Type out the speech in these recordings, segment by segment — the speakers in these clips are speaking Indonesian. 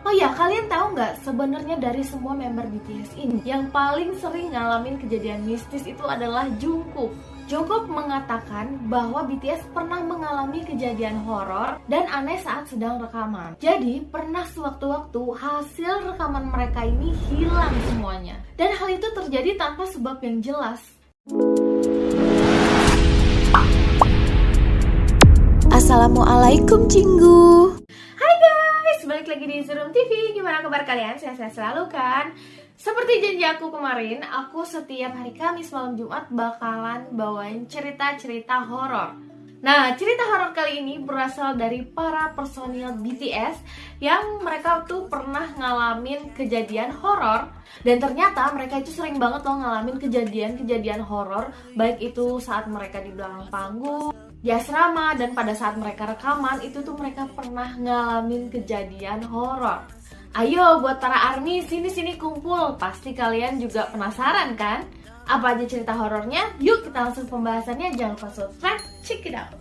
Oh ya, kalian tahu nggak sebenarnya dari semua member BTS ini yang paling sering ngalamin kejadian mistis itu adalah Jungkook. Jungkook mengatakan bahwa BTS pernah mengalami kejadian horor dan aneh saat sedang rekaman. Jadi, pernah sewaktu-waktu hasil rekaman mereka ini hilang semuanya. Dan hal itu terjadi tanpa sebab yang jelas. Assalamualaikum Cinggu. Hai guys, balik lagi di Serum TV. Gimana kabar kalian? Sehat-sehat selalu kan? Seperti janji aku kemarin, aku setiap hari Kamis malam Jumat bakalan bawain cerita-cerita horor. Nah, cerita horor kali ini berasal dari para personil BTS yang mereka tuh pernah ngalamin kejadian horor. Dan ternyata mereka itu sering banget loh ngalamin kejadian-kejadian horor, baik itu saat mereka di belakang panggung, di asrama, dan pada saat mereka rekaman itu tuh mereka pernah ngalamin kejadian horor. Ayo buat para ARMY, sini-sini kumpul. Pasti kalian juga penasaran kan? Apa aja cerita horornya? Yuk kita langsung pembahasannya. Jangan lupa subscribe, check it out.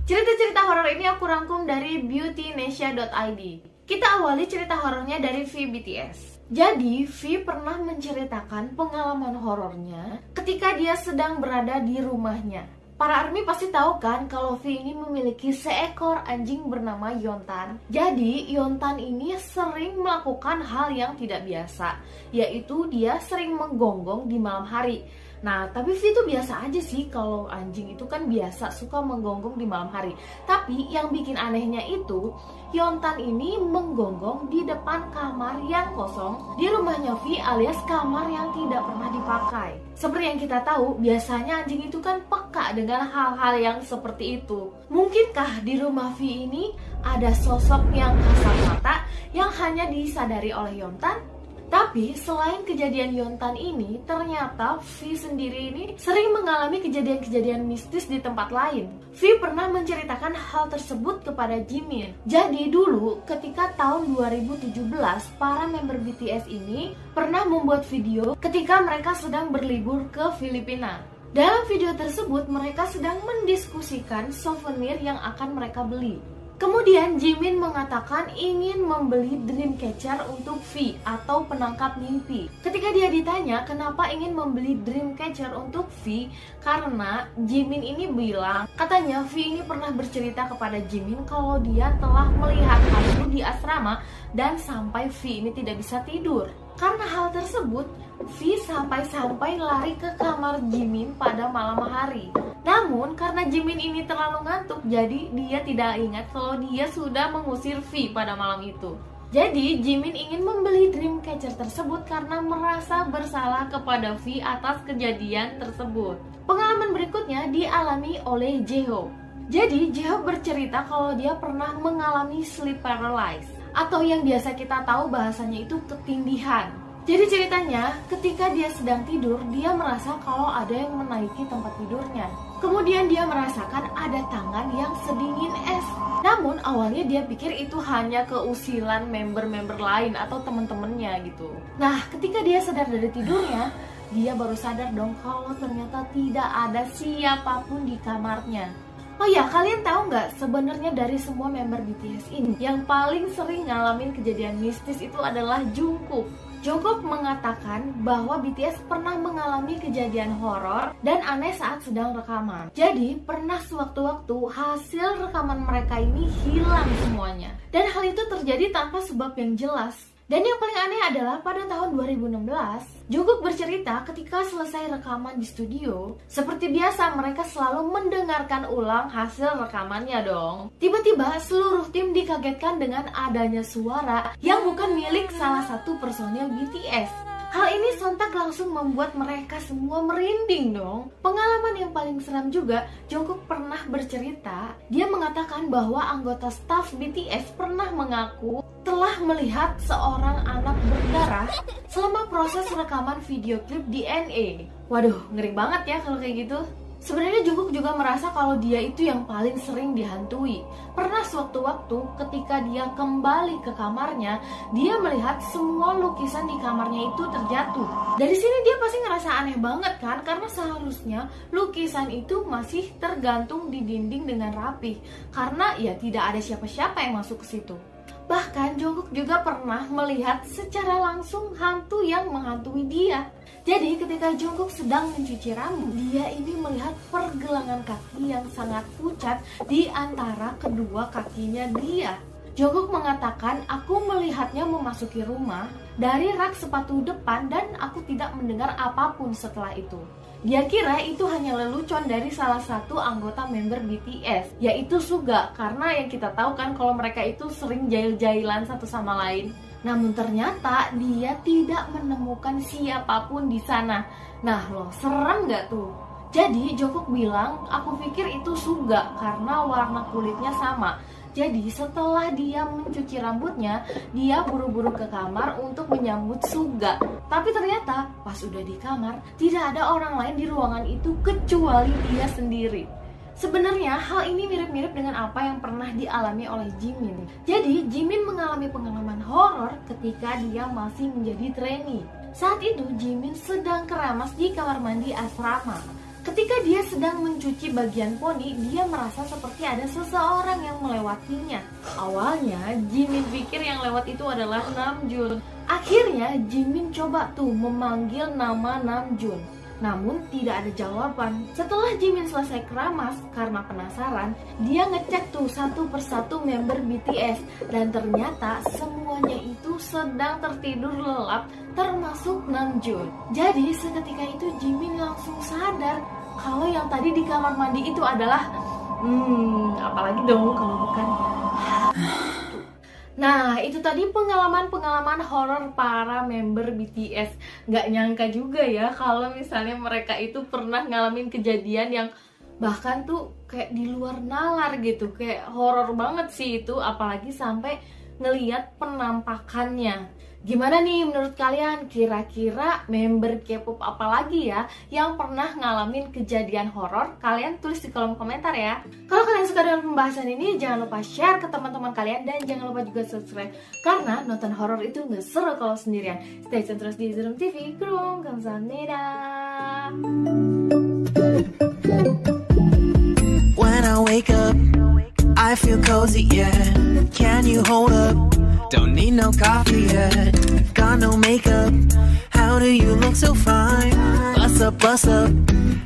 Cerita-cerita horor ini aku rangkum dari beautynesia.id. Kita awali cerita horornya dari V BTS. Jadi, V pernah menceritakan pengalaman horornya ketika dia sedang berada di rumahnya. Para ARMY pasti tahu kan kalau V ini memiliki seekor anjing bernama Yontan. Jadi, Yontan ini sering melakukan hal yang tidak biasa, yaitu dia sering menggonggong di malam hari. Nah, tapi V itu biasa aja sih kalau anjing itu kan biasa suka menggonggong di malam hari. Tapi yang bikin anehnya itu, Yontan ini menggonggong di depan kamar yang kosong di rumahnya V alias kamar yang tidak pernah dipakai. Seperti yang kita tahu, biasanya anjing itu kan peka dengan hal-hal yang seperti itu. Mungkinkah di rumah V ini ada sosok yang kasat mata yang hanya disadari oleh Yontan? Tapi selain kejadian Yontan ini, ternyata V sendiri ini sering mengalami kejadian-kejadian mistis di tempat lain. V pernah menceritakan hal tersebut kepada Jimin. Jadi dulu ketika tahun 2017, para member BTS ini pernah membuat video ketika mereka sedang berlibur ke Filipina. Dalam video tersebut mereka sedang mendiskusikan souvenir yang akan mereka beli. Kemudian Jimin mengatakan ingin membeli Dreamcatcher untuk V atau penangkap mimpi. Ketika dia ditanya kenapa ingin membeli Dreamcatcher untuk V, karena Jimin ini bilang katanya V ini pernah bercerita kepada Jimin kalau dia telah melihat hantu di asrama dan sampai V ini tidak bisa tidur. Karena hal tersebut, V sampai-sampai lari ke kamar Jimin pada malam hari. Namun karena Jimin ini terlalu ngantuk, jadi dia tidak ingat kalau dia sudah mengusir V pada malam itu. Jadi Jimin ingin membeli Dreamcatcher tersebut karena merasa bersalah kepada V atas kejadian tersebut. Pengalaman berikutnya dialami oleh Jeho. Jadi Jeho bercerita kalau dia pernah mengalami sleep paralysis, atau yang biasa kita tahu bahasanya itu ketindihan. Jadi ceritanya, ketika dia sedang tidur, dia merasa kalau ada yang menaiki tempat tidurnya. Kemudian dia merasakan ada tangan yang sedingin es. Namun awalnya dia pikir itu hanya keusilan member-member lain atau teman-temannya gitu. Nah, ketika dia sadar dari tidurnya, dia baru sadar dong kalau ternyata tidak ada siapapun di kamarnya. Oh ya, kalian tahu nggak sebenarnya dari semua member BTS ini yang paling sering ngalamin kejadian mistis itu adalah Jungkook. Jungkook mengatakan bahwa BTS pernah mengalami kejadian horor dan aneh saat sedang rekaman. Jadi, pernah sewaktu-waktu hasil rekaman mereka ini hilang semuanya. Dan hal itu terjadi tanpa sebab yang jelas. Dan yang paling aneh adalah pada tahun 2016, Jungkook bercerita ketika selesai rekaman di studio, seperti biasa mereka selalu mendengarkan ulang hasil rekamannya dong. Tiba-tiba seluruh tim dikagetkan dengan adanya suara yang bukan milik salah satu personil BTS. Hal ini sontak langsung membuat mereka semua merinding dong. Pengalaman yang paling seram juga, Jungkook pernah bercerita, dia mengatakan bahwa anggota staf BTS pernah mengaku telah melihat seorang anak berdarah selama proses rekaman video klip DNA. Waduh, ngeri banget ya kalau kayak gitu. Sebenarnya Jungkook juga merasa kalau dia itu yang paling sering dihantui. Pernah sewaktu-waktu ketika dia kembali ke kamarnya, dia melihat semua lukisan di kamarnya itu terjatuh. Dari sini dia pasti ngerasa aneh banget kan, karena seharusnya lukisan itu masih tergantung di dinding dengan rapih. Karena ya tidak ada siapa-siapa yang masuk ke situ. Bahkan Jungkook juga pernah melihat secara langsung hantu yang menghantui dia. Jadi ketika Jungkook sedang mencuci rambut, dia ini melihat pergelangan kaki yang sangat pucat di antara kedua kakinya dia. Jungkook mengatakan, aku melihatnya memasuki rumah dari rak sepatu depan dan aku tidak mendengar apapun setelah itu. Dia kira itu hanya lelucon dari salah satu anggota member BTS, yaitu Suga, karena yang kita tahu kan kalau mereka itu sering jail-jailan satu sama lain. Namun ternyata dia tidak menemukan siapapun di sana. Nah loh, serem gak tuh? Jadi Jungkook bilang, aku pikir itu Suga karena warna kulitnya sama. Jadi setelah dia mencuci rambutnya, dia buru-buru ke kamar untuk menyambut Suga. Tapi ternyata pas udah di kamar, tidak ada orang lain di ruangan itu kecuali dia sendiri. Sebenarnya hal ini mirip-mirip dengan apa yang pernah dialami oleh Jimin. Jadi Jimin mengalami pengalaman horor ketika dia masih menjadi trainee. Saat itu Jimin sedang keramas di kamar mandi asrama. Ketika dia sedang mencuci bagian poni, dia merasa seperti ada seseorang yang melewatinya. Awalnya, Jimin pikir yang lewat itu adalah Namjoon. Akhirnya, Jimin coba tuh memanggil nama Namjoon. Namun, tidak ada jawaban. Setelah Jimin selesai keramas, karena penasaran, dia ngecek tuh satu persatu member BTS. Dan ternyata, semuanya itu sedang tertidur lelap, termasuk Namjoon. Jadi, seketika itu Jimin langsung sadar kalau yang tadi di kamar mandi itu adalah apalagi dong kalau bukan. Nah, itu tadi pengalaman-pengalaman horor para member BTS. Nggak nyangka juga ya kalau misalnya mereka itu pernah ngalamin kejadian yang bahkan tuh kayak di luar nalar gitu. Kayak horor banget sih itu, apalagi sampai ngeliat penampakannya. Gimana nih menurut kalian? Kira-kira member K-pop apa lagi ya yang pernah ngalamin kejadian horor? Kalian tulis di kolom komentar ya. Kalau kalian suka dengan pembahasan ini, jangan lupa share ke teman-teman kalian dan jangan lupa juga subscribe, karena nonton horor itu nggak seru kalau sendirian. Stay tune terus di Zoom TV. Krum, kamsahamnida. When I wake up, I feel cozy, yeah. Can you hold up? Don't need no coffee yet. Got no makeup. How do you look so fine? Bust up,